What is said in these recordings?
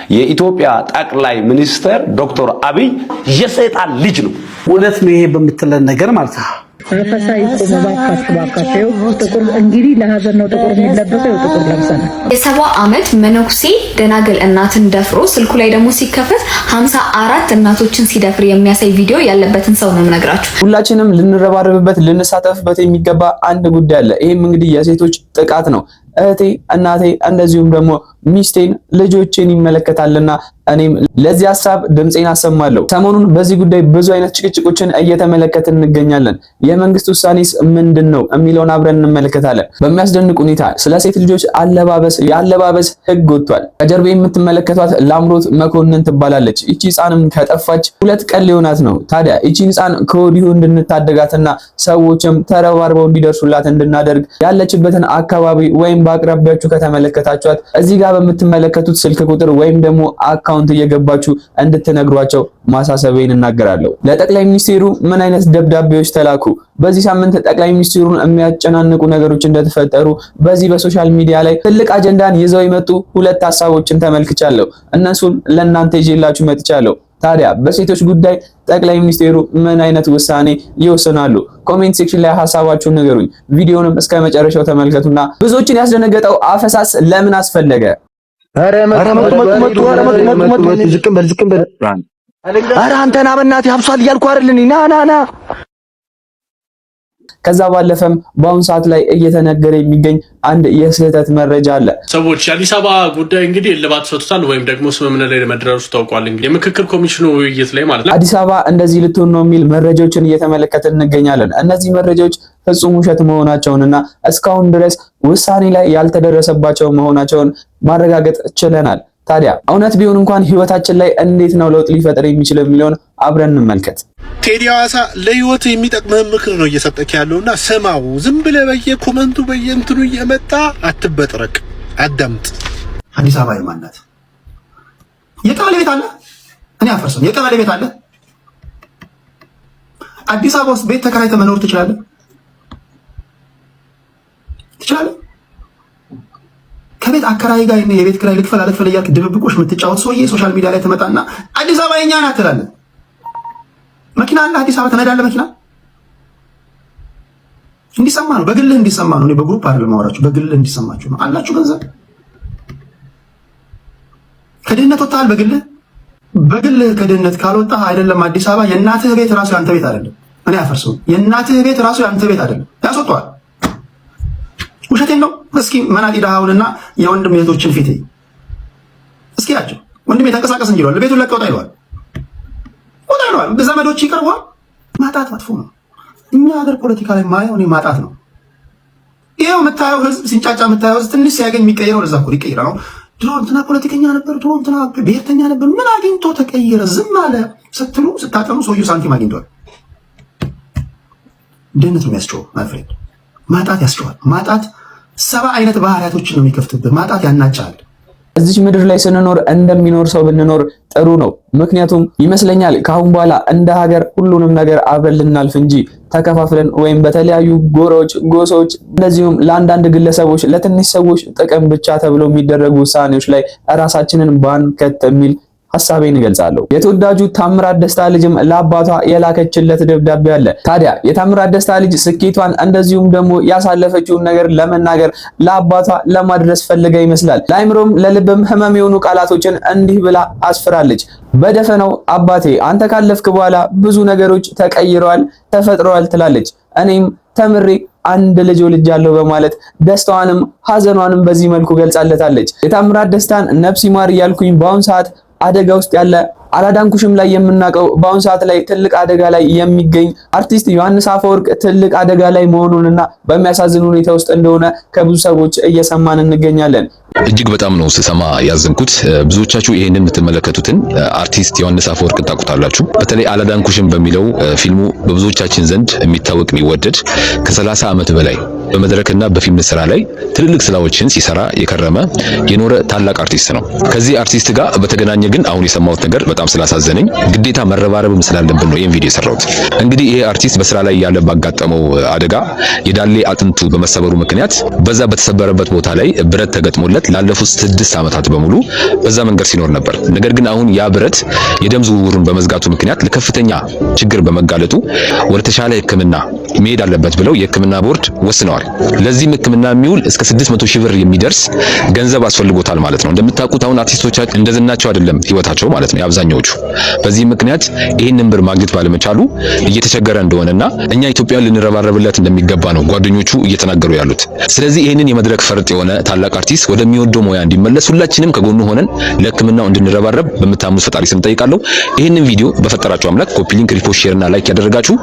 የኢትዮጵያ ጠቅላይ ሚኒስትር ዶክተር አብይ የሰይጣን ልጅ ነው። እውነት ነው ይሄ በምትለን ነገር ማለት ነው። አፈሳይ ባካቸው ጥቁር እንግዲህ ለሀዘን ነው ጥቁር የሚለበሰው ጥቁር ለብሰናል። የ70 ዓመት መነኩሴ ደናግል እናትን ደፍሮ ስልኩ ላይ ደግሞ ሲከፈት 54 እናቶችን ሲደፍር የሚያሳይ ቪዲዮ ያለበትን ሰው ነው የምነግራችሁ። ሁላችንም ልንረባረብበት ልንሳተፍበት የሚገባ አንድ ጉዳይ አለ። ይሄም እንግዲህ የሴቶች ጥቃት ነው። እህቴ እናቴ እንደዚሁም ደግሞ ሚስቴን ልጆቼን ይመለከታልና እኔም ለዚህ ሐሳብ ድምጼን አሰማለሁ። ሰሞኑን በዚህ ጉዳይ ብዙ አይነት ጭቅጭቆችን እየተመለከትን እንገኛለን። የመንግስት ውሳኔስ ምንድነው የሚለውን አብረን እንመለከታለን። በሚያስደንቅ ሁኔታ ስለ ሴት ልጆች የአለባበስ ህግ ወጥቷል። ከጀርባ የምትመለከቷት ላምሮት መኮንን ትባላለች። እቺ ህፃንም ከጠፋች 2 ቀን ሊሆናት ነው። ታዲያ እቺ ህፃን ከወዲሁ እንድንታደጋትና ሰዎችም ተረባርበው እንዲደርሱላት እንድናደርግ ያለችበትን አካባቢ ወይም በአቅራቢያችሁ ከተመለከታችኋት እዚህ ጋር በምትመለከቱት ስልክ ቁጥር ወይም ደግሞ አካውንት እየገባችሁ እንድትነግሯቸው ማሳሰቤን እናገራለሁ። ለጠቅላይ ሚኒስትሩ ምን አይነት ደብዳቤዎች ተላኩ? በዚህ ሳምንት ጠቅላይ ሚኒስትሩን የሚያጨናንቁ ነገሮች እንደተፈጠሩ በዚህ በሶሻል ሚዲያ ላይ ትልቅ አጀንዳን ይዘው የመጡ 2 ሐሳቦችን ተመልክቻለሁ። እነሱን ለእናንተ ይዤላችሁ መጥቻለሁ። ታዲያ በሴቶች ጉዳይ ጠቅላይ ሚኒስትሩ ምን አይነት ውሳኔ ይወስናሉ? ኮሜንት ሴክሽን ላይ ሐሳባችሁን ንገሩኝ። ቪዲዮንም እስከ መጨረሻው ተመልከቱና ብዙዎችን ያስደነገጠው አፈሳስ ለምን አስፈለገ? ኧረ አንተና በእናትህ አብሷል እያልኩ አይደል? ና ከዛ ባለፈም በአሁን ሰዓት ላይ እየተነገረ የሚገኝ አንድ የስህተት መረጃ አለ። ሰዎች የአዲስ አበባ ጉዳይ እንግዲህ እልባት ሰጥቷል ወይም ደግሞ ስምምነት ላይ መድረሱ ታውቋል። እንግዲህ የምክክር ኮሚሽኑ ውይይት ላይ ማለት ነው። አዲስ አበባ እንደዚህ ልትሆን ነው የሚል መረጃዎችን እየተመለከትን እንገኛለን። እነዚህ መረጃዎች ፍጹም ውሸት መሆናቸውንና እስካሁን ድረስ ውሳኔ ላይ ያልተደረሰባቸው መሆናቸውን ማረጋገጥ ችለናል። ታዲያ እውነት ቢሆን እንኳን ህይወታችን ላይ እንዴት ነው ለውጥ ሊፈጥር የሚችል የሚለውን አብረን እንመልከት። ቴዲ ሐዋሳ ለህይወት የሚጠቅመህ ምክር ነው እየሰጠክ ያለውና ስማው። ዝም ብለህ በየኮመንቱ በየእንትኑ እየመጣ አትበጥረቅ፣ አዳምጥ። አዲስ አበባ የማናት? የቀበሌ ቤት አለ? እኔ አፈርሰው የቀበሌ ቤት አለ? አዲስ አበባ ውስጥ ቤት ተከራይተህ መኖር ትችላለህ? ትችላለህ? ከቤት አከራይ ጋር የቤት ኪራይ ልክፈል አልክፈል እያልክ ድብብቆሽ የምትጫወት ሰውዬ ሶሻል ሚዲያ ላይ ትመጣና አዲስ አበባ የኛ ናት ትላለህ። መኪና አለ አዲስ አበባ ተነዳለህ። መኪና እንዲሰማ ነው፣ በግልህ እንዲሰማ ነው። እኔ በግሩፕ አይደለም ማወራችሁ፣ በግልህ እንዲሰማችሁ ነው። አላችሁ ገንዘብ ከድህነት ወጣሃል። በግልህ ከድህነት ካልወጣህ አይደለም አዲስ አበባ የእናትህ ቤት ራሱ ያንተ ቤት አይደለም። እኔ አፈርሰው የእናትህ ቤት ራሱ ያንተ ቤት አይደለም፣ ያስወጣዋል። ውሸቴን ነው። እስኪ መናጢ ደሃውንና የወንድም እህቶችን ፊት እስኪ ያቸው። ወንድሜ ተንቀሳቀስ እንጂ ይለዋል፣ ቤቱን ለቀውጣ ይለዋል፣ ወጣ ይለዋል። ዘመዶች ይቀርቧል። ማጣት መጥፎ ነው። እኛ ሀገር ፖለቲካ ላይ ማየው እኔ ማጣት ነው። ይሄው የምታየው ህዝብ ሲንጫጫ የምታየው ህዝብ ትንሽ ሲያገኝ የሚቀየረው ለዛ እኮ ይቀየራል ነው። ድሮ እንትና ፖለቲከኛ ነበር፣ ድሮ እንትና ብሔርተኛ ነበር፣ ምን አግኝቶ ተቀየረ? ዝም አለ ስትሉ ስታጠኑ ሰውየው ሳንቲም አግኝቷል። ድህነት ነው የሚያስጨው ማፍሬድ። ማጣት ያስጨዋል። ማጣት 70 አይነት ባህሪያቶችን ነው የሚከፍትብህ። ማጣት ያናጫል። እዚች ምድር ላይ ስንኖር እንደሚኖር ሰው ብንኖር ጥሩ ነው። ምክንያቱም ይመስለኛል ከአሁን በኋላ እንደ ሀገር ሁሉንም ነገር አብረን ልናልፍ እንጂ ተከፋፍለን ወይም በተለያዩ ጎራዎች፣ ጎሳዎች እንደዚሁም ለአንዳንድ ግለሰቦች ለትንሽ ሰዎች ጥቅም ብቻ ተብሎ የሚደረጉ ውሳኔዎች ላይ ራሳችንን ባንከት የሚል ሐሳቤን እገልጻለሁ። የተወዳጁ ታምራት ደስታ ልጅም ለአባቷ የላከችለት ደብዳቤ አለ። ታዲያ የታምራት ደስታ ልጅ ስኬቷን እንደዚሁም ደግሞ ያሳለፈችውን ነገር ለመናገር ለአባቷ ለማድረስ ፈልጋ ይመስላል። ለአይምሮም ለልብም ህመም የሆኑ ቃላቶችን እንዲህ ብላ አስፍራለች። በደፈናው አባቴ አንተ ካለፍክ በኋላ ብዙ ነገሮች ተቀይረዋል፣ ተፈጥረዋል ትላለች። እኔም ተምሬ አንድ ልጅ ወልጃለሁ በማለት ደስታዋንም ሐዘኗንም በዚህ መልኩ ገልጻለታለች። የታምራት ደስታን ነፍስ ይማር እያልኩኝ በአሁን ሰዓት አደጋ ውስጥ ያለ አላዳንኩሽም ላይ የምናቀው በአሁን ሰዓት ላይ ትልቅ አደጋ ላይ የሚገኝ አርቲስት ዮሐንስ አፈወርቅ ትልቅ አደጋ ላይ መሆኑንና በሚያሳዝን ሁኔታ ውስጥ እንደሆነ ከብዙ ሰዎች እየሰማን እንገኛለን። እጅግ በጣም ነው ስሰማ ያዘንኩት። ብዙዎቻችሁ ይሄንን የምትመለከቱትን አርቲስት ዮሐንስ አፈወርቅን ታውቁታላችሁ። በተለይ አላዳንኩሽም በሚለው ፊልሙ በብዙዎቻችን ዘንድ የሚታወቅ የሚወደድ ከ30 ዓመት በላይ በመድረክና በፊልም ስራ ላይ ትልልቅ ስራዎችን ሲሰራ የከረመ የኖረ ታላቅ አርቲስት ነው። ከዚህ አርቲስት ጋር በተገናኘ ግን አሁን የሰማሁት ነገር በጣም ስላሳዘነኝ ግዴታ መረባረብም ስላለብን ነው ይሄን ቪዲዮ የሰራሁት። እንግዲህ ይሄ አርቲስት በስራ ላይ ያለ ባጋጠመው አደጋ የዳሌ አጥንቱ በመሰበሩ ምክንያት በዛ በተሰበረበት ቦታ ላይ ብረት ተገጥሞለት ላለፉት 6 ዓመታት በሙሉ በዛ መንገድ ሲኖር ነበር። ነገር ግን አሁን ያ ብረት የደም ዝውውሩን በመዝጋቱ ምክንያት ለከፍተኛ ችግር በመጋለጡ ወደ ተሻለ ሕክምና መሄድ አለበት ብለው የሕክምና ቦርድ ወስነዋል። ለዚህም ሕክምና የሚውል እስከ 600 ሺህ ብር የሚደርስ ገንዘብ አስፈልጎታል ማለት ነው። እንደምታውቁት አሁን አርቲስቶቻችን እንደዝናቸው አይደለም ህይወታቸው ማለት ነው አብዛኛዎቹ። በዚህ ምክንያት ይሄንን ብር ማግኘት ባለመቻሉ እየተቸገረ እንደሆነና እኛ ኢትዮጵያን ልንረባረብለት እንደሚገባ ነው ጓደኞቹ እየተናገሩ ያሉት። ስለዚህ ይሄንን የመድረክ ፈርጥ የሆነ ታላቅ አርቲስት ወደሚወደው ሙያ እንዲመለስ ሁላችንም ከጎኑ ሆነን ለሕክምናው እንድንረባረብ በምታምኑት ፈጣሪ ስም ጠይቃለሁ። ይሄንን ቪዲዮ በፈጠራችሁ አምላክ ኮፒ ሊንክ፣ ሪፖስት፣ ሼር እና ላይክ ያደረጋችሁ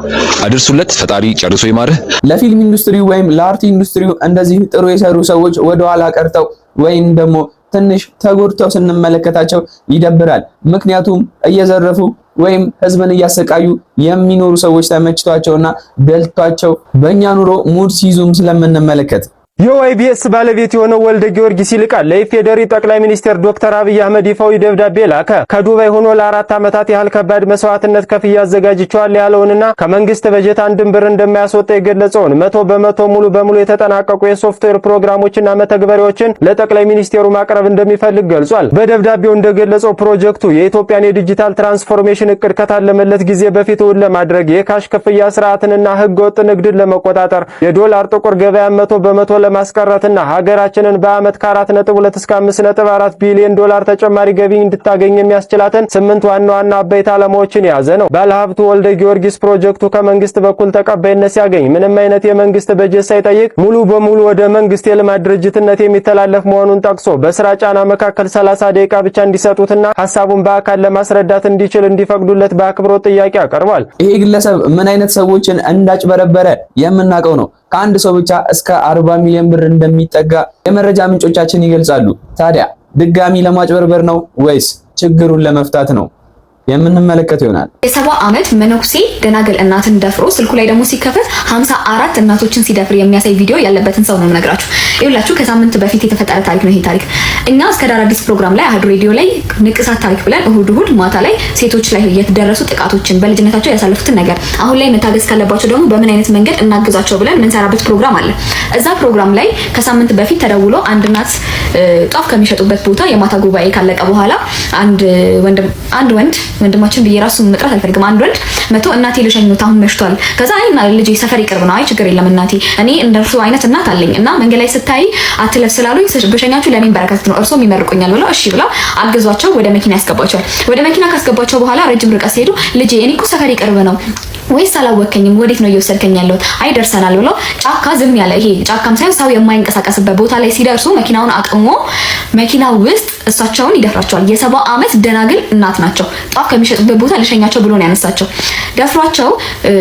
አድርሱለት። ፈጣሪ ጨርሶ ይማርህ። ለፊልም ኢንዱስትሪ ወይም ለአርት ኢንዱስትሪው እንደዚህ ጥሩ የሰሩ ሰዎች ወደ ኋላ ቀርተው ወይም ደግሞ ትንሽ ተጎድተው ስንመለከታቸው ይደብራል። ምክንያቱም እየዘረፉ ወይም ህዝብን እያሰቃዩ የሚኖሩ ሰዎች ተመችቷቸውና ደልቷቸው በእኛ ኑሮ ሙድ ሲይዙም ስለምንመለከት የዋይቢኤስ ባለቤት የሆነው ወልደ ጊዮርጊስ ይልቃል ለኢፌዴሪ ጠቅላይ ሚኒስትር ዶክተር አብይ አህመድ ይፋዊ ደብዳቤ ላከ። ከዱባይ ሆኖ ለ4 ዓመታት ያህል ከባድ መስዋዕትነት ከፍያ አዘጋጅቻለሁ ያለውንና ከመንግስት በጀት አንድም ብር እንደማያስወጣ የገለጸውን 100% ሙሉ በሙሉ የተጠናቀቁ የሶፍትዌር ፕሮግራሞችና መተግበሪያዎችን ለጠቅላይ ሚኒስትሩ ማቅረብ እንደሚፈልግ ገልጿል። በደብዳቤው እንደገለጸው ፕሮጀክቱ የኢትዮጵያን የዲጂታል ትራንስፎርሜሽን እቅድ ከታለመለት ጊዜ በፊት እውን ለማድረግ የካሽ ክፍያ ስርዓትንና ህገወጥ ንግድን ለመቆጣጠር የዶላር ጥቁር ገበያ 100% ለማስቀረትና ሀገራችንን በአመት ከ4.2 እስከ 5.4 ቢሊዮን ዶላር ተጨማሪ ገቢ እንድታገኝ የሚያስችላትን 8 ዋና ዋና አበይት ዓላማዎችን የያዘ ነው። ባለሀብቱ ወልደ ጊዮርጊስ ፕሮጀክቱ ከመንግስት በኩል ተቀባይነት ሲያገኝ ምንም አይነት የመንግስት በጀት ሳይጠይቅ ሙሉ በሙሉ ወደ መንግስት የልማት ድርጅትነት የሚተላለፍ መሆኑን ጠቅሶ በስራ ጫና መካከል 30 ደቂቃ ብቻ እንዲሰጡትና ሐሳቡን በአካል ለማስረዳት እንዲችል እንዲፈቅዱለት በአክብሮት ጥያቄ አቀርቧል። ይሄ ግለሰብ ምን አይነት ሰዎችን እንዳጭበረበረ የምናውቀው ነው። ከአንድ ሰው ብቻ እስከ 40 ሚሊዮን ብር እንደሚጠጋ የመረጃ ምንጮቻችን ይገልጻሉ። ታዲያ ድጋሚ ለማጭበርበር ነው ወይስ ችግሩን ለመፍታት ነው? የምንመለከተው ይሆናል። የ70 ዓመት መነኩሴ ደናግል እናትን ደፍሮ ስልኩ ላይ ደግሞ ሲከፈት 54 እናቶችን ሲደፍር የሚያሳይ ቪዲዮ ያለበትን ሰው ነው የምነግራችሁ። ይኸውላችሁ ከሳምንት በፊት የተፈጠረ ታሪክ ነው ይሄ ታሪክ። እኛ እስከ ዳር አዲስ ፕሮግራም ላይ አህዱ ሬዲዮ ላይ ንቅሳት ታሪክ ብለን እሁድ ማታ ላይ ሴቶች ላይ የተደረሱ ጥቃቶችን በልጅነታቸው ያሳለፉትን ነገር አሁን ላይ መታገዝ ካለባቸው ደግሞ በምን አይነት መንገድ እናግዛቸው ብለን ምንሰራበት ፕሮግራም አለ። እዛ ፕሮግራም ላይ ከሳምንት በፊት ተደውሎ አንድ እናት ጧፍ ከሚሸጡበት ቦታ የማታ ጉባኤ ካለቀ በኋላ አንድ ወንድማችን በየራሱ መጥራት አልፈልግም። አንድ ወንድ መቶ እናቴ ልሸኙት አሁን መሽቷል። ከዛ አይና ልጅ ሰፈር ይቅርብ ነው። አይ ችግር የለም እናቴ እኔ እንደርሱ አይነት እናት አለኝ እና መንገድ ላይ ስታይ አትለፍ ስላሉኝ በሸኛችሁ ለኔ በረከት ነው እርሶም ይመርቁኛል ብለው እሺ ብለው አግዟቸው ወደ መኪና ያስገባቸዋል። ወደ መኪና ካስገባቸው በኋላ ረጅም ርቀት ሲሄዱ ልጄ እኔ እኮ ሰፈር ይቅርብ ነው ወይስ አላወከኝም ወዴት ነው እየወሰድከኝ ያለው? አይ ደርሰናል ብለው ጫካ ዝም ያለ ይሄ ጫካም ሳይሆን ሰው የማይንቀሳቀስበት ቦታ ላይ ሲደርሱ መኪናውን አቅሞ መኪና ውስጥ እሳቸውን ይደፍራቸዋል። የ70 ዓመት ደናግል እናት ናቸው። ጧፍ ከሚሸጡበት ቦታ ልሸኛቸው ብሎ ነው ያነሳቸው። ደፍሯቸው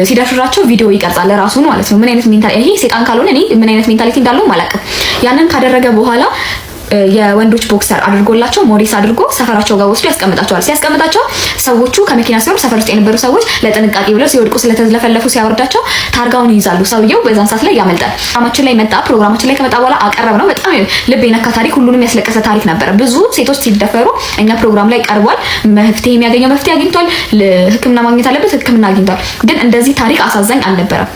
ሲደፍራቸው ቪዲዮ ይቀርጻል ራሱ ማለት ነው። ምን አይነት ሜንታሊቲ ይሄ ሴጣን ካልሆነ እኔ ምን አይነት ሜንታሊቲ እንዳለው ማላቀም። ያንን ካደረገ በኋላ የወንዶች ቦክሰር አድርጎላቸው ሞዴስ አድርጎ ሰፈራቸው ጋር ወስዶ ያስቀምጣቸዋል። ሲያስቀምጣቸው ሰዎቹ ከመኪና ሲወርዱ ሰፈር ውስጥ የነበሩ ሰዎች ለጥንቃቄ ብለው ሲወድቁ ስለተዝለፈለፉ ሲያወርዳቸው ታርጋውን ይይዛሉ። ሰውየው በዛን ሰዓት ላይ ያመልጣል። ፕሮግራማችን ላይ ከመጣ በኋላ አቀረብ ነው። በጣም ልብ የነካ ታሪክ፣ ሁሉንም ያስለቀሰ ታሪክ ነበረ። ብዙ ሴቶች ሲደፈሩ እኛ ፕሮግራም ላይ ቀርቧል። መፍትሄ የሚያገኘው መፍትሄ አግኝቷል። ሕክምና ማግኘት አለበት ሕክምና አግኝቷል። ግን እንደዚህ ታሪክ አሳዛኝ አልነበረም።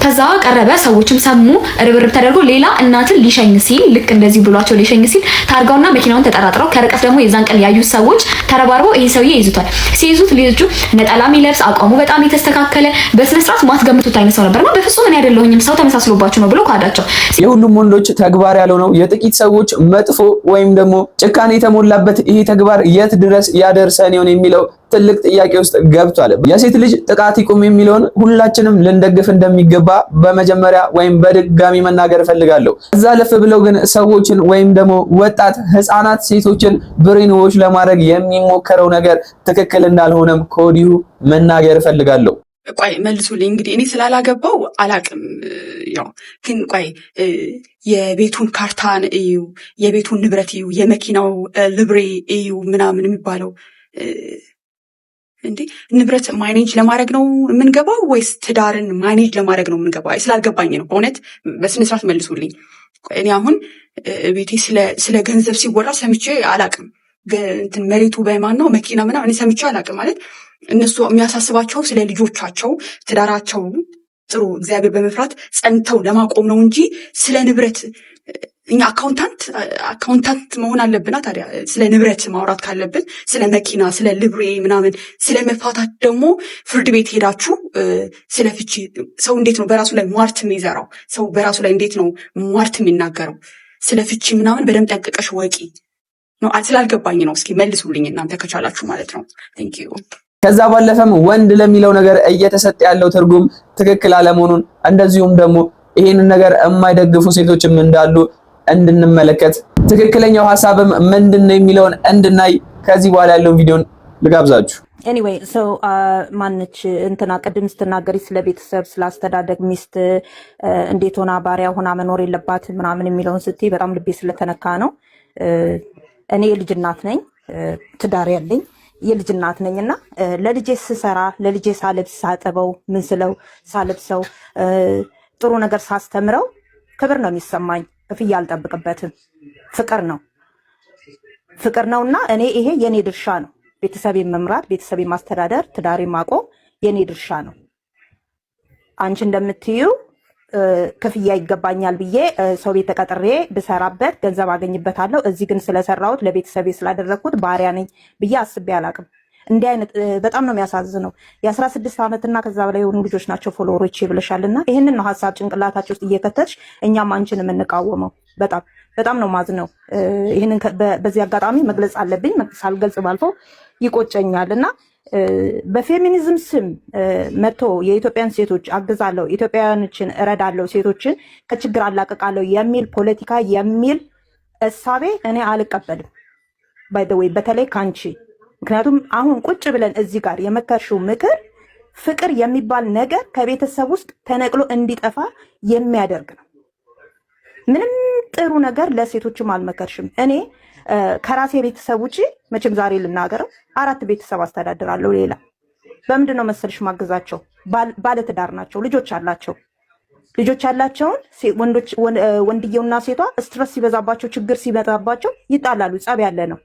ከዛ ቀረበ፣ ሰዎችም ሰሙ። ርብርብ ተደርጎ ሌላ እናትን ሊሸኝ ሲል ልክ እንደዚህ ብሏቸው ሊሸኝ ሲል ታርጋውና መኪናውን ተጠራጥረው ከርቀት ደግሞ የዛን ቀን ያዩት ሰዎች ተረባርበው ይሄ ሰውዬ ይዙታል። ሲይዙት ልጁ ነጠላ የሚለብስ አቋሙ በጣም የተስተካከለ በስነ ስርዓት ማትገምቱት አይነት ሰው ነበርና በፍጹም እኔ አይደለሁኝም ሰው ተመሳስሎባችሁ ነው ብሎ ካዳቸው። የሁሉም ወንዶች ተግባር ያለው ነው። የጥቂት ሰዎች መጥፎ ወይም ደግሞ ጭካኔ የተሞላበት ይሄ ተግባር የት ድረስ ያደርሰን ይሆን የሚለው ትልቅ ጥያቄ ውስጥ ገብቷል። የሴት ልጅ ጥቃት ይቁም የሚለውን ሁላችንም ልንደግፍ እንደሚገባ በመጀመሪያ ወይም በድጋሚ መናገር እፈልጋለሁ። እዛ ለፍ ብለው ግን ሰዎችን ወይም ደግሞ ወጣት ህፃናት ሴቶችን ብሬን ዎሽ ለማድረግ የሚሞከረው ነገር ትክክል እንዳልሆነም ከወዲሁ መናገር እፈልጋለሁ። ቆይ መልሱልኝ። እንግዲህ እኔ ስላላገባው አላቅም። ያው ግን ቆይ የቤቱን ካርታን እዩ፣ የቤቱን ንብረት እዩ፣ የመኪናው ልብሬ እዩ ምናምን የሚባለው እንዴ ንብረት ማኔጅ ለማድረግ ነው የምንገባው ወይስ ትዳርን ማኔጅ ለማድረግ ነው የምንገባው? ስላልገባኝ ነው በእውነት በስነ ስርዓት መልሱልኝ። እኔ አሁን ቤቴ ስለ ገንዘብ ሲወራ ሰምቼ አላቅም። መሬቱ በማን ነው መኪና ምናምን እኔ ሰምቼ አላቅም። ማለት እነሱ የሚያሳስባቸው ስለ ልጆቻቸው ትዳራቸው ጥሩ እግዚአብሔር በመፍራት ጸንተው ለማቆም ነው እንጂ ስለ ንብረት እኛ አካውንታንት መሆን አለብና ታዲያ ስለ ንብረት ማውራት ካለብን ስለ መኪና ስለ ልብሬ ምናምን ስለ መፋታት ደግሞ ፍርድ ቤት ሄዳችሁ ስለ ፍቺ ሰው እንዴት ነው በራሱ ላይ ሟርት የሚዘራው? ሰው በራሱ ላይ እንዴት ነው ሟርት የሚናገረው? ስለ ፍቺ ምናምን በደንብ ጠንቅቀሽ ወቂ ነው። ስላልገባኝ ነው። እስኪ መልሱልኝ እናንተ ከቻላችሁ ማለት ነው። ቴንክ ዩ። ከዛ ባለፈም ወንድ ለሚለው ነገር እየተሰጠ ያለው ትርጉም ትክክል አለመሆኑን እንደዚሁም ደግሞ ይሄንን ነገር የማይደግፉ ሴቶችም እንዳሉ እንድንመለከት ትክክለኛው ሐሳብም ምንድነው የሚለውን እንድናይ ከዚህ በኋላ ያለውን ቪዲዮን ልጋብዛችሁ። ኤኒዌይ ሶ ማነች እንትና ቅድም ስትናገሪ ስለ ቤተሰብ ስለ አስተዳደግ ሚስት እንዴት ሆና ባሪያ ሆና መኖር የለባት ምናምን የሚለውን ስትይ በጣም ልቤ ስለተነካ ነው። እኔ የልጅ እናት ነኝ፣ ትዳር ያለኝ የልጅ እናት ነኝና ለልጄ ስሰራ ለልጄ ሳለብስ ሳጠበው ምን ስለው ሳለብሰው ጥሩ ነገር ሳስተምረው ክብር ነው የሚሰማኝ። ክፍያ አልጠብቅበትም። ፍቅር ነውና እኔ ይሄ የኔ ድርሻ ነው። ቤተሰቤን መምራት፣ ቤተሰቤን ማስተዳደር፣ ትዳሬን ማቆም የኔ ድርሻ ነው። አንቺ እንደምትዩ ክፍያ ይገባኛል ብዬ ሰው ቤት ተቀጥሬ ብሰራበት ገንዘብ አገኝበታለሁ። እዚህ ግን ስለሰራሁት ለቤተሰቤ ስላደረግኩት ባሪያ ነኝ ብዬ አስቤ አላቅም። እንዲህ አይነት በጣም ነው የሚያሳዝነው። የ16 ዓመትና ከዛ በላይ የሆኑ ልጆች ናቸው ፎሎወሮች ብለሻልና ይህንን ነው ሀሳብ ጭንቅላታቸው ውስጥ እየከተች እኛም አንቺን የምንቃወመው። በጣም ነው ማዝነው። ይህንን በዚህ አጋጣሚ መግለጽ አለብኝ። ሳልገልጽ ባልፈው ይቆጨኛል እና በፌሚኒዝም ስም መጥቶ የኢትዮጵያን ሴቶች አግዛለሁ፣ ኢትዮጵያውያኖችን እረዳለሁ፣ ሴቶችን ከችግር አላቀቃለሁ የሚል ፖለቲካ የሚል እሳቤ እኔ አልቀበልም። ባይ ዘ ዌይ በተለይ ካንቺ። ምክንያቱም አሁን ቁጭ ብለን እዚህ ጋር የመከርሽው ምክር ፍቅር የሚባል ነገር ከቤተሰብ ውስጥ ተነቅሎ እንዲጠፋ የሚያደርግ ነው። ምንም ጥሩ ነገር ለሴቶችም አልመከርሽም። እኔ ከራሴ ቤተሰብ ውጪ መቼም ዛሬ ልናገረው 4 ቤተሰብ አስተዳድራለሁ። ሌላ በምንድን ነው መሰልሽ ማገዛቸው? ባለትዳር ናቸው፣ ልጆች ያላቸውን ወንድየውና ሴቷ ስትረስ ሲበዛባቸው ችግር ሲመጣባቸው ይጣላሉ። ጸብ ያለ ነው።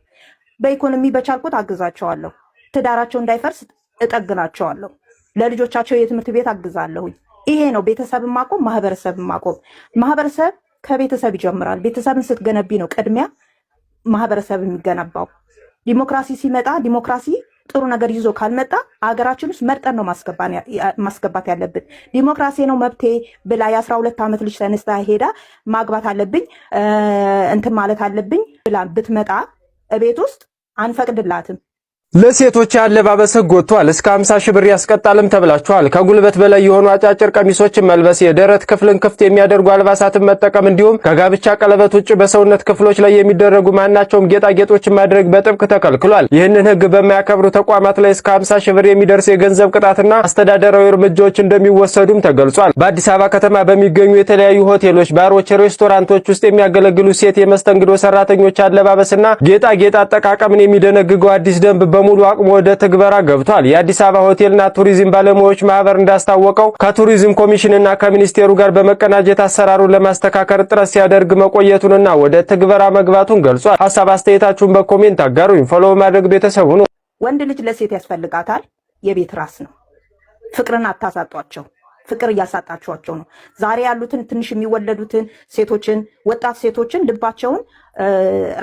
በኢኮኖሚ በቻልኩት አግዛቸዋለሁ። ትዳራቸው እንዳይፈርስ እጠግናቸዋለሁ። ለልጆቻቸው የትምህርት ቤት አግዛለሁኝ። ይሄ ነው ቤተሰብን ማቆም፣ ማህበረሰብን ማቆም። ማህበረሰብ ከቤተሰብ ይጀምራል። ቤተሰብን ስትገነቢ ነው ቅድሚያ ማህበረሰብ የሚገነባው። ዲሞክራሲ ሲመጣ ዲሞክራሲ ጥሩ ነገር ይዞ ካልመጣ አገራችን ውስጥ መርጠን ነው ማስገባት ያለብን። ዲሞክራሲ ነው መብቴ ብላ የ12 ዓመት ልጅ ተነስታ ሄዳ ማግባት አለብኝ እንትን ማለት አለብኝ ብላ ብትመጣ እቤት ውስጥ አንፈቅድላትም። ለሴቶች ያለባበስ ሕግ ወጥቷል። እስከ 50 ሺህ ብር ያስቀጣልም ተብላችኋል። ከጉልበት በላይ የሆኑ አጫጭር ቀሚሶችን መልበስ፣ የደረት ክፍልን ክፍት የሚያደርጉ አልባሳትን መጠቀም እንዲሁም ከጋብቻ ቀለበት ውጭ በሰውነት ክፍሎች ላይ የሚደረጉ ማናቸውም ጌጣጌጦችን ማድረግ በጥብቅ ተከልክሏል። ይህንን ሕግ በማያከብሩ ተቋማት ላይ እስከ 50 ሺህ ብር የሚደርስ የገንዘብ ቅጣትና አስተዳደራዊ እርምጃዎች እንደሚወሰዱም ተገልጿል። በአዲስ አበባ ከተማ በሚገኙ የተለያዩ ሆቴሎች፣ ባሮች፣ ሬስቶራንቶች ውስጥ የሚያገለግሉ ሴት የመስተንግዶ ሰራተኞች አለባበስና ጌጣጌጥ አጠቃቀምን የሚደነግገው አዲስ ደንብ በሙሉ አቅሙ ወደ ትግበራ ገብቷል። የአዲስ አበባ ሆቴልና ቱሪዝም ባለሙያዎች ማህበር እንዳስታወቀው ከቱሪዝም ኮሚሽንና ከሚኒስቴሩ ጋር በመቀናጀት አሰራሩን ለማስተካከል ጥረት ሲያደርግ መቆየቱንና ወደ ትግበራ መግባቱን ገልጿል። ሀሳብ አስተያየታችሁን በኮሜንት አጋሩኝ። ፎሎ ማድረግ ቤተሰቡ ነው። ወንድ ልጅ ለሴት ያስፈልጋታል። የቤት ራስ ነው። ፍቅርን አታሳጧቸው። ፍቅር እያሳጣችኋቸው ነው። ዛሬ ያሉትን ትንሽ የሚወለዱትን ሴቶችን ወጣት ሴቶችን ልባቸውን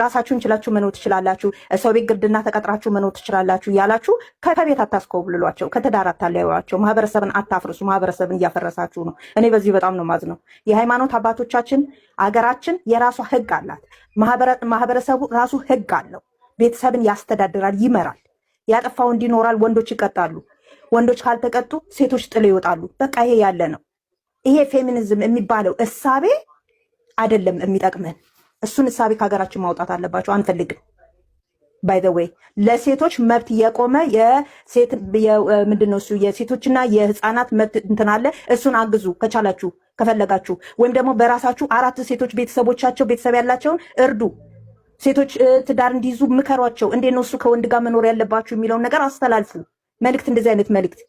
ራሳችሁን ችላችሁ መኖር ትችላላችሁ፣ ሰው ቤት ግርድና ተቀጥራችሁ መኖር ትችላላችሁ ያላችሁ ከቤት አታስኮብልሏቸው፣ ከትዳር አታለያዩዋቸው። ማህበረሰብን አታፍርሱ። ማህበረሰብን እያፈረሳችሁ ነው። እኔ በዚህ በጣም ነው ማዝነው። የሃይማኖት አባቶቻችን አገራችን የራሷ ህግ አላት። ማህበረሰቡ ራሱ ህግ አለው። ቤተሰብን ያስተዳድራል፣ ይመራል። ያጠፋው እንዲኖራል። ወንዶች ይቀጣሉ። ወንዶች ካልተቀጡ ሴቶች ጥለው ይወጣሉ። በቃ ይሄ ያለ ነው። ይሄ ፌሚኒዝም የሚባለው እሳቤ አይደለም የሚጠቅመን። እሱን እሳቤ ከሀገራችን ማውጣት አለባቸው። አንፈልግም። ባይ ዘ ዌይ ለሴቶች መብት የቆመ ምንድነው እሱ የሴቶችና የህፃናት መብት እንትን አለ። እሱን አግዙ ከቻላችሁ ከፈለጋችሁ፣ ወይም ደግሞ በራሳችሁ 4 ሴቶች ቤተሰቦቻቸው ቤተሰብ ያላቸውን እርዱ። ሴቶች ትዳር እንዲይዙ ምከሯቸው። እንዴት ነው እሱ ከወንድ ጋር መኖር ያለባችሁ የሚለውን ነገር አስተላልፉ። መልእክት፣ እንደዚህ አይነት መልእክት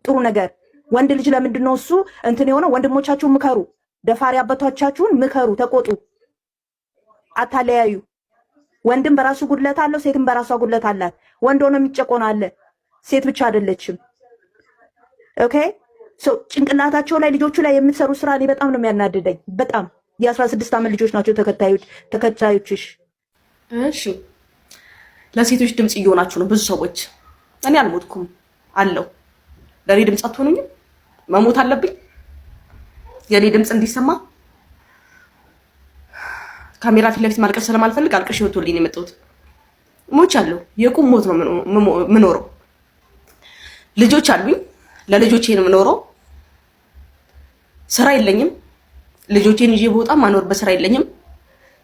ጥሩ ነገር። ወንድ ልጅ ለምንድን ነው እሱ እንትን የሆነው? ወንድሞቻችሁን ምከሩ፣ ደፋሪ አባቶቻችሁን ምከሩ፣ ተቆጡ፣ አታለያዩ። ወንድም በራሱ ጉድለት አለው፣ ሴትም በራሷ ጉድለት አላት። ወንድ ሆኖ የሚጨቆን አለ፣ ሴት ብቻ አይደለችም። ኦኬ ጭንቅላታቸው ላይ ልጆቹ ላይ የምትሰሩ ስራ እኔ በጣም ነው የሚያናድደኝ። በጣም የ16 ዓመት ልጆች ናቸው ተከታዮችሽ። እሺ ለሴቶች ድምጽ እየሆናችሁ ነው ብዙ ሰዎች። እኔ አልሞትኩም አለው። ለኔ ድምጽ አትሆኑኝም? መሞት አለብኝ የኔ ድምጽ እንዲሰማ? ካሜራ ፊት ለፊት ማልቀስ ስለማልፈልግ አልቅሽ ወጥቶልኝ የመጣሁት። ሞቻለሁ። የቁም ሞት ነው ምኖረው። ልጆች አሉኝ፣ ለልጆቼ ነው የምኖረው። ስራ የለኝም። ልጆቼን ይዤ በወጣ ማኖርበት ስራ የለኝም።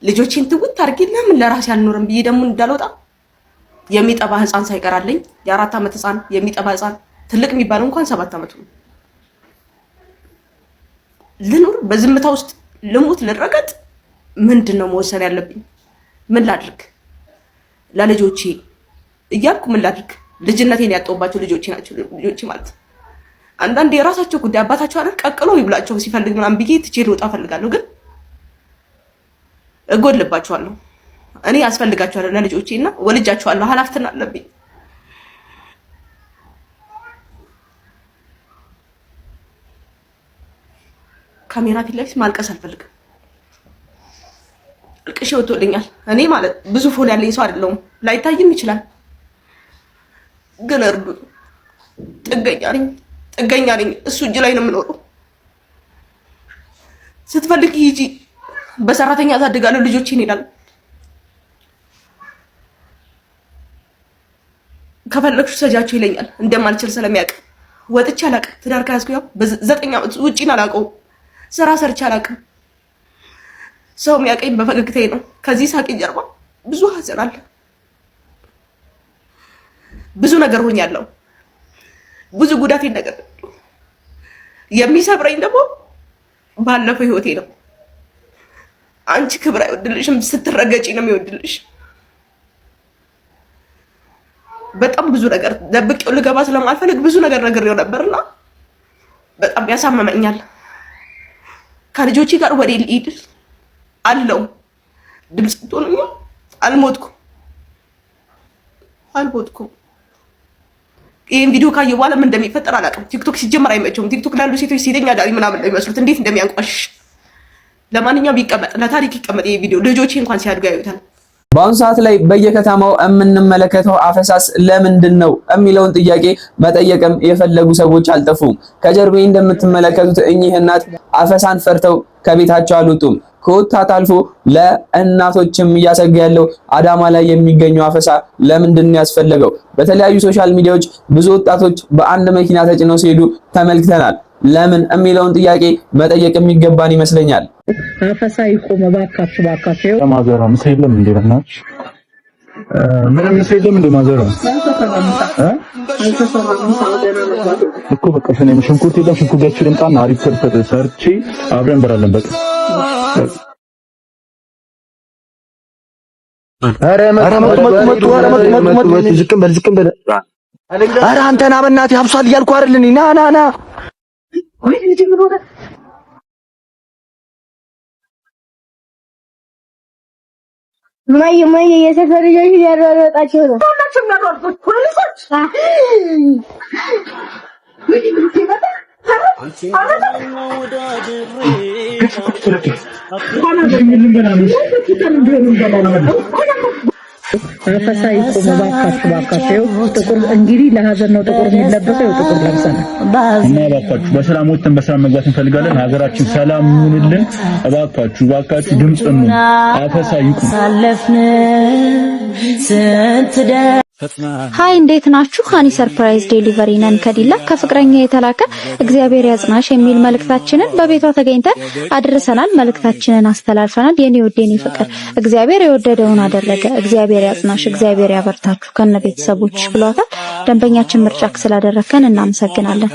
ልጆቼን ትውት አድርጌ ለምን ለራሴ አልኖርም ብዬ ደግሞ እንዳልወጣ የሚጠባ ህፃን ሳይቀራለኝ የ4 ዓመት ህፃን የሚጠባ ህፃን ትልቅ የሚባለው እንኳን 7 ዓመቱ ነው። ልኑር በዝምታ ውስጥ ልሙት ልረገጥ? ምንድነው መወሰን ያለብኝ? ምን ላድርግ? ለልጆቼ እያልኩ ምን ላድርግ? ልጅነቴን ያጣሁባቸው ልጆቼ ናቸው። ልጆቼ ማለት አንዳንዴ የራሳቸው ጉዳይ አባታቸው አይደል ቀቅሎ ይብላቸው ሲፈልግ ምናምን ብዬ ትቼ ልወጣ ፈልጋለሁ፣ ግን እጎድልባቸዋለሁ። እኔ ያስፈልጋቸዋለሁ ለልጆቼ እና ወልጃቸዋለሁ። ኃላፊነት አለብኝ። ካሜራ ፊት ለፊት ማልቀስ አልፈልግም። እልቅሽ ወጥቶልኛል። እኔ ማለት ብዙ ፎሎ ያለኝ ሰው አይደለሁም፣ ላይታይም ይችላል፣ ግን እርዱ። ጥገኛ ነኝ። እሱ እጅ ላይ ነው የምኖረው። ስትፈልጊ ሂጂ፣ በሰራተኛ አሳድጋለሁ፣ ልጆቼን ይላል። ከፈለግሽ ሰጃቸው ይለኛል። እንደማልችል ስለሚያውቅ ወጥቼ አላውቅም። ትዳር ከያዝኩ ያው በ9 ዓመት ውጪን አላውቀውም። ስራ ሰርቼ አላውቅም። ሰው የሚያውቀኝ በፈገግታዬ ነው። ከዚህ ሳቂ ጀርባ ብዙ ሀዘን አለ። ብዙ ነገር ሆኛለሁ። ብዙ ጉዳቴን ነገር የሚሰብረኝ ደግሞ ባለፈው ህይወቴ ነው። አንቺ ክብር አይወድልሽም፣ ስትረገጪ ነው የሚወድልሽ። በጣም ብዙ ነገር ደብቄው ልገባ ስለማልፈልግ ብዙ ነገር ነግሬው ነበርና በጣም ያሳመመኛል። ከልጆቼ ጋር ወደ ልሂድ አለው። ድምጽ ትሆኑኝ። አልሞትኩም። ይሄን ቪዲዮ ካየሁ በኋላ ምን እንደሚፈጠር አላውቅም። ቲክቶክ ሲጀመር አይመቸውም። ቲክቶክ ላሉ ሴቶች ሴተኛ ዳሪ ምናምን ነው የሚመስሉት፣ እንዴት እንደሚያንቋሽሽ። ለማንኛውም ይቀመጥ፣ ለታሪክ ይቀመጥ ይሄ ቪዲዮ። ልጆቼ እንኳን ሲያድጉ ያዩታል። በአሁኑ ሰዓት ላይ በየከተማው የምንመለከተው አፈሳስ ለምንድን ነው የሚለውን ጥያቄ መጠየቅም የፈለጉ ሰዎች አልጠፉም። ከጀርባዬ እንደምትመለከቱት እኚህ እናት አፈሳን ፈርተው ከቤታቸው አልወጡም። ከወጣት አልፎ ለእናቶችም እያሰጋ ያለው አዳማ ላይ የሚገኘው አፈሳ ለምንድን ነው ያስፈለገው? በተለያዩ ሶሻል ሚዲያዎች ብዙ ወጣቶች በአንድ መኪና ተጭነው ሲሄዱ ተመልክተናል። ለምን የሚለውን ጥያቄ መጠየቅ የሚገባን ይመስለኛል። አፈሳ ይቆም እባካችሁ። ማዘሯ ምሳ የለም እንዴ? በእናትሽ ምንም ምሳ የለም እንዴ? ማዘሯ እኮ በቃ እኔም ሽንኩርት የለም። ሽንኩርታችን ልምጣና አሪፍ ፍርፍር ሰርቼ አብረን እንበላለን። በቃ መጡ። ዝቅም በል። ኧረ አንተና በእናትህ ሀብሷል እያልኩ አይደል? ና ወይ ልጅ ምን ሆነ? ማየ የሰፈር ልጆች ያሯሯጣቸው ነው። አፈሳ ይቆም እባካችሁ። ጥቁር እንግዲህ ለሀዘን ነው ጥቁር የሚለበሰው፣ ጥቁር ለብሰናል እና እባካችሁ በሰላም ወጥተን በሰላም መግባት እንፈልጋለን። ሀገራችን ሰላም ይሁንልን። እባካችሁ ድምጽ ነው። አፈሳ ይቆም። ሃይ እንዴት ናችሁ? ሃኒ ሰርፕራይዝ ዴሊቨሪ ነን ከዲላ ከፍቅረኛ የተላከ እግዚአብሔር ያጽናሽ የሚል መልእክታችንን በቤቷ ተገኝተን አድርሰናል። መልእክታችንን አስተላልፈናል። የኔ ወዴኔ ፍቅር እግዚአብሔር የወደደውን አደረገ። እግዚአብሔር ያጽናሽ፣ እግዚአብሔር ያበርታችሁ ከነ ቤተሰቦች ብሏታል። ደንበኛችን ምርጫክ ስላደረከን እናመሰግናለን።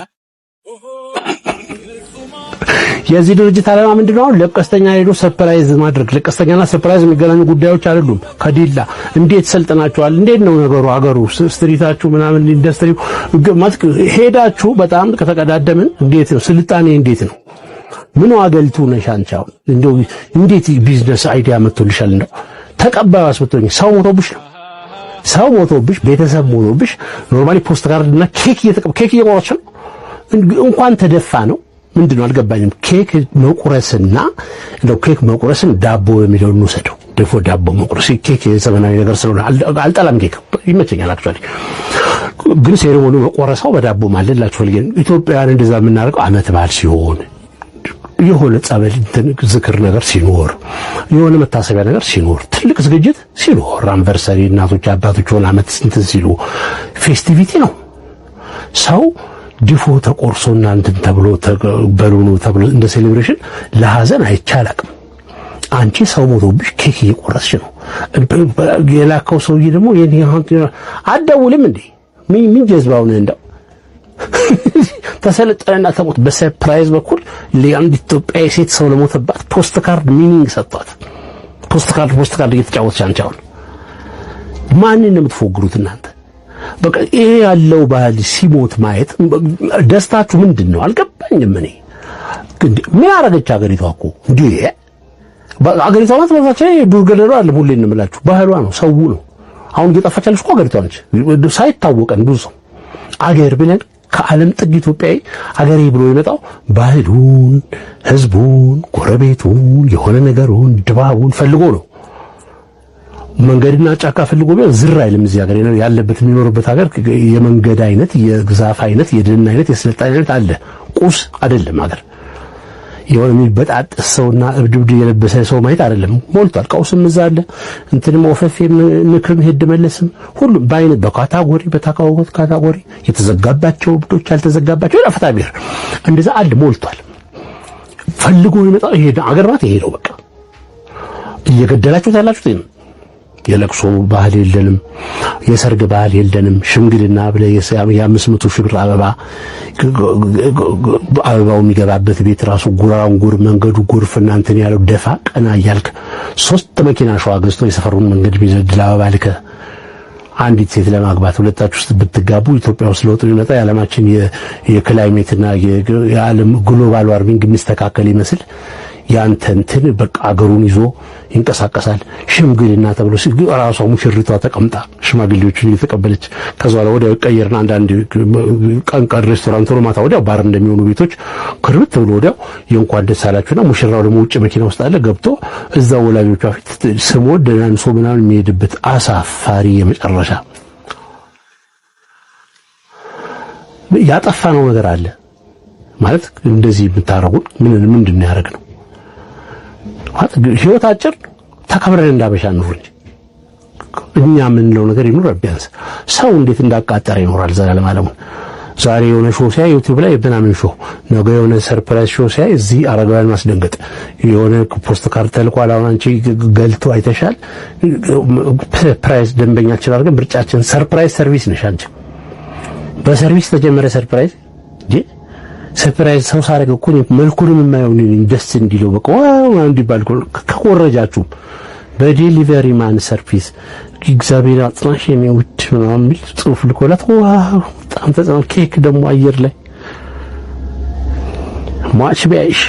የዚህ ድርጅት ዓላማ ምንድነው? ለቀስተኛ ሄዶ ሰርፕራይዝ ማድረግ። ለቀስተኛና ሰርፕራይዝ የሚገናኙ ጉዳዮች አይደሉም። ከዲላ እንዴት ሰልጥናችኋል? እንዴት ነው ነገሩ? አገሩ ስትሪታችሁ ምናምን ኢንዱስትሪው ሄዳችሁ በጣም ከተቀዳደምን እንዴት ነው ስልጣኔ? እንዴት ነው ምን ዋገልቱ ነሻንቻው እንደው እንዴት ቢዝነስ አይዲያ መጥቶልሻል? እንደው ተቀባይዋስ ብትሆኚ ሰው ሞቶብሽ ነው። ሰው ሞቶብሽ ቤተሰብ ሞቶብሽ ኖርማሊ ፖስት ካርድና ኬክ እየቆረጥሽ ነው። እንኳን ተደፋ ነው ምንድነው አልገባኝም። ኬክ መቁረስና እንደው ኬክ መቁረስን ዳቦ የሚለው እንውሰደው። ደፎ ዳቦ መቁረስ ኬክ የዘመናዊ ነገር ስለሆነ አልጠላም። ኬክ ይመቸኛል አክቹአሊ፣ ግን ሴሬሞኒው መቆረሳው በዳቦ ማለላችሁ ፈልገን ኢትዮጵያውያን እንደዛ የምናደርገው ዓመት በዓል ሲሆን የሆነ ጸበል ዝክር ነገር ሲኖር የሆነ መታሰቢያ ነገር ሲኖር ትልቅ ዝግጅት ሲኖር አንቨርሰሪ እናቶች አባቶች ሆነ ዓመት እንትን ሲሉ ፌስቲቪቲ ነው። ሰው ድፎ ተቆርሶና እንትን ተብሎ በሉኑ ተብሎ እንደ ሴሌብሬሽን ለሐዘን አይቻልም። አንቺ ሰው ሞቶብሽ ኬክ እየቆረስሽ ነው። የላከው ሰውዬ ደግሞ አትደውልም እንዴ? ምን ጀዝባው ነው እንደው ተሰለጠነና ተሞት በሰርፕራይዝ በኩል ለአንድ ኢትዮጵያዊ ሴት ሰው ለሞተባት ፖስት ካርድ ሚኒንግ ሰጥቷት ፖስት ካርድ እየተጫወተች አንቺ አሁን ማንን ነው የምትፎግሩት እናንተ? በቃ ይሄ ያለው ባህል ሲሞት ማየት ደስታችሁ ምንድን ነው አልገባኝም። እኔ ግን ምን አረገች አገሪቷ እኮ እንዴ? አገሪቷ ማለት በዛቻ ዱር ገደሉ አለ ሁሌ እንምላችሁ ባህሏ ነው ሰው ነው። አሁን እየጠፋቻለች እኮ አገሪቷ ነች ሳይታወቀን ብዙ ሰው አገር ብለን ከዓለም ጥግ ኢትዮጵያዊ አገሬ ብሎ የመጣው ባህሉን፣ ህዝቡን፣ ጎረቤቱን የሆነ ነገሩን ድባቡን ፈልጎ ነው። መንገድና ጫካ ፈልጎ ቢሆን ዝር አይልም። እዚህ ሀገር ያለበት የሚኖርበት ሀገር የመንገድ አይነት፣ የዛፍ አይነት፣ የደን አይነት፣ የስልጣኔ አይነት አለ። ቁስ አይደለም ሀገር። የሆነ የሚበጣጥስ ሰውና እብድብድ የለበሰ ሰው ማየት አይደለም። ሞልቷል። ቀውስም እዛ አለ። እንትንም ወፈፌም ንክርም ሄድ መለስም ሁሉም በአይነት በካታጎሪ የተዘጋባቸው እብዶች ያልተዘጋባቸው ለፈታ ቢር እንደዛ አለ። ሞልቷል። ፈልጎ የመጣው ይሄ ሀገር ማለት ይሄ ነው። በቃ እየገደላችሁት ያላችሁት የለቅሶ ባህል የለንም፣ የሰርግ ባህል የለንም። ሽምግልና ብለህ የ500 ሺህ ብር አበባው የሚገባበት ቤት ራሱ ጉራንጉር መንገዱ ጎርፍ እናንተን ያለው ደፋ ቀና እያልክ 3 መኪና ሸዋ ገዝቶ የሰፈሩን መንገድ ቢዘድል አበባ ልከህ አንዲት ሴት ለማግባት ሁለታችሁ ውስጥ ብትጋቡ ኢትዮጵያ ውስጥ ለውጥ ሊመጣ የዓለማችን የክላይሜትና የዓለም ግሎባል ዋርሚንግ የሚስተካከል ይመስል ያንተ እንትን በቃ አገሩን ይዞ ይንቀሳቀሳል። ሽምግልና ተብሎ ራሷ ሙሽሪቷ ተቀምጣ ሽማግሌዎችን እየተቀበለች ከዛ ወዲያው ይቀየርና አንዳንድ ቀን ሬስቶራንት ነው ማታ ወዲያው ባር እንደሚሆኑ ቤቶች ክርብት ብሎ ወዲያው የእንኳን ደስ አላችሁና ሙሽራው ደግሞ ውጭ መኪና ውስጥ አለ ገብቶ እዛው ወላጆቿ ፊት ስሞ ደናንሶ ምናምን የሚሄድበት አሳፋሪ የመጨረሻ ያጠፋነው ነገር አለ ማለት እንደዚህ የምታረጉን ምንድን ነው ያደረግነው? ህይወት አጭር ተከብረን እንዳበሻ ኑር እንጂ እኛ የምንለው ነገር ይኑር። ቢያንስ ሰው እንዴት እንዳቃጠረ ይኖራል ዘላለም ዓለሙን። ዛሬ የሆነ ሾው ሲያይ ዩቲዩብ ላይ ምናምን ሾው፣ ነገ የሆነ ሰርፕራይዝ ሾው ሲያይ እዚህ አረጋውያን ማስደንገጥ፣ የሆነ ፖስት ካርድ ተልኳል። አሁን አንቺ ገልቶ አይተሻል። ሰርፕራይዝ ደንበኛችን አድርገን ምርጫችን ሰርፕራይዝ ሰርቪስ ነሽ አንቺ። በሰርቪስ ተጀመረ ሰርፕራይዝ እንጂ ሰርፕራይዝ ሰው ሳረገ እኮ መልኩንም የማየው ደስ እንዲለው በቃ ዋው እንዲባል ከቆረጃችሁ በዴሊቨሪ ማን ሰርቪስ እግዚአብሔር አጽናሽ የኔ ውድ ምናምን ጽሑፍ ልኮላት ዋው በጣም ተጽናሽ። ኬክ ደግሞ አየር ላይ ማች ቢያይሽ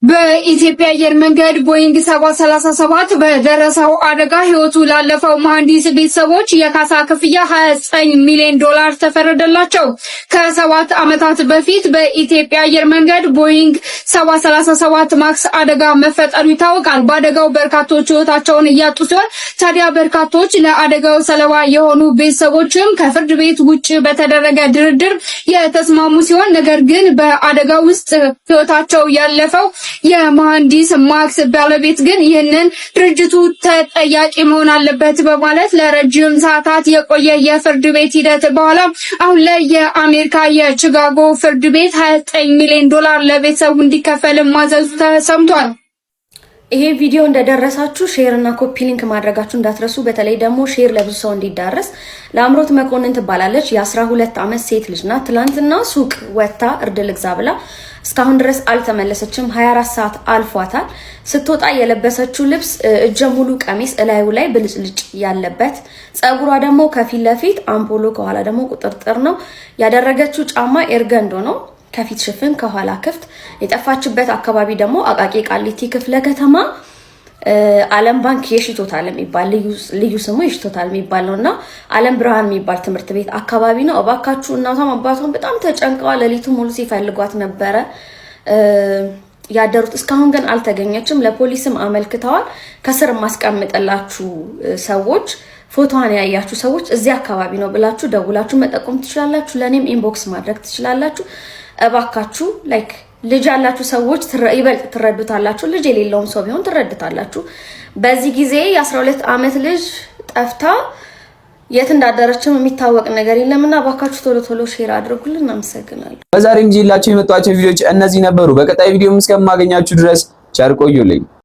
በኢትዮጵያ አየር መንገድ ቦይንግ 737 በደረሰው አደጋ ህይወቱ ላለፈው መሐንዲስ ቤተሰቦች የካሳ ክፍያ $29 ሚሊዮን ተፈረደላቸው። ከ7 ዓመታት በፊት በኢትዮጵያ አየር መንገድ ቦይንግ 737 ማክስ አደጋ መፈጠሩ ይታወቃል። በአደጋው በርካቶች ህይወታቸውን እያጡ ሲሆን ታዲያ በርካቶች ለአደጋው ሰለባ የሆኑ ቤተሰቦችም ከፍርድ ቤት ውጭ በተደረገ ድርድር የተስማሙ ሲሆን ነገር ግን በአደጋው ውስጥ ህይወታቸው ያለፈው የመሐንዲስ ማክስ ባለቤት ግን ይህንን ድርጅቱ ተጠያቂ መሆን አለበት በማለት ለረጅም ሰዓታት የቆየ የፍርድ ቤት ሂደት በኋላ አሁን ላይ የአሜሪካ የቺካጎ ፍርድ ቤት $29 ሚሊዮን ለቤተሰቡ እንዲከፈል ማዘዙ ተሰምቷል። ይሄ ቪዲዮ እንደደረሳችሁ ሼር እና ኮፒ ሊንክ ማድረጋችሁ እንዳትረሱ። በተለይ ደግሞ ሼር ለብዙ ሰው እንዲዳረስ። ለአምሮት መኮንን ትባላለች። የ12 ዓመት ሴት ልጅ ናት። ትላንትና ሱቅ ወጣ እርድ ልግዛ ብላ እስካሁን ድረስ አልተመለሰችም። 24 ሰዓት አልፏታል። ስትወጣ የለበሰችው ልብስ እጀ ሙሉ ቀሚስ እላዩ ላይ ብልጭልጭ ያለበት፣ ጸጉሯ ደግሞ ከፊት ለፊት አምፖሎ ከኋላ ደግሞ ቁጥርጥር ነው። ያደረገችው ጫማ ኤርገንዶ ነው። ከፊት ሽፍን ከኋላ ክፍት። የጠፋችበት አካባቢ ደግሞ አቃቂ ቃሊቲ ክፍለ ከተማ ዓለም ባንክ የሽቶታል የሚባል ልዩ ስሙ የሽቶታል የሚባል ነውና ዓለም ብርሃን የሚባል ትምህርት ቤት አካባቢ ነው። እባካችሁ እናቷም አባቷም በጣም ተጨንቀዋል። ሌሊቱ ሙሉ ሲፈልጓት ነበረ ያደሩት። እስካሁን ግን አልተገኘችም። ለፖሊስም አመልክተዋል። ከስር ማስቀምጥላችሁ ሰዎች ፎቶዋን ያያችሁ ሰዎች እዚህ አካባቢ ነው ብላችሁ ደውላችሁ መጠቆም ትችላላችሁ። ለኔም ኢንቦክስ ማድረግ ትችላላችሁ። እባካችሁ ላይክ ልጅ ያላችሁ ሰዎች ይበልጥ ትረዱታላችሁ። ልጅ የሌለውም ሰው ቢሆን ትረዱታላችሁ። በዚህ ጊዜ የ12 ዓመት ልጅ ጠፍታ የት እንዳደረችም የሚታወቅ ነገር የለምና እባካችሁ ቶሎ ቶሎ ሼር አድርጉልን። አመሰግናለሁ። በዛሬም ይዤላችሁ የመጣኋቸው ቪዲዮዎች እነዚህ ነበሩ። በቀጣይ ቪዲዮም እስከማገኛችሁ ድረስ ቸር ቆዩልኝ።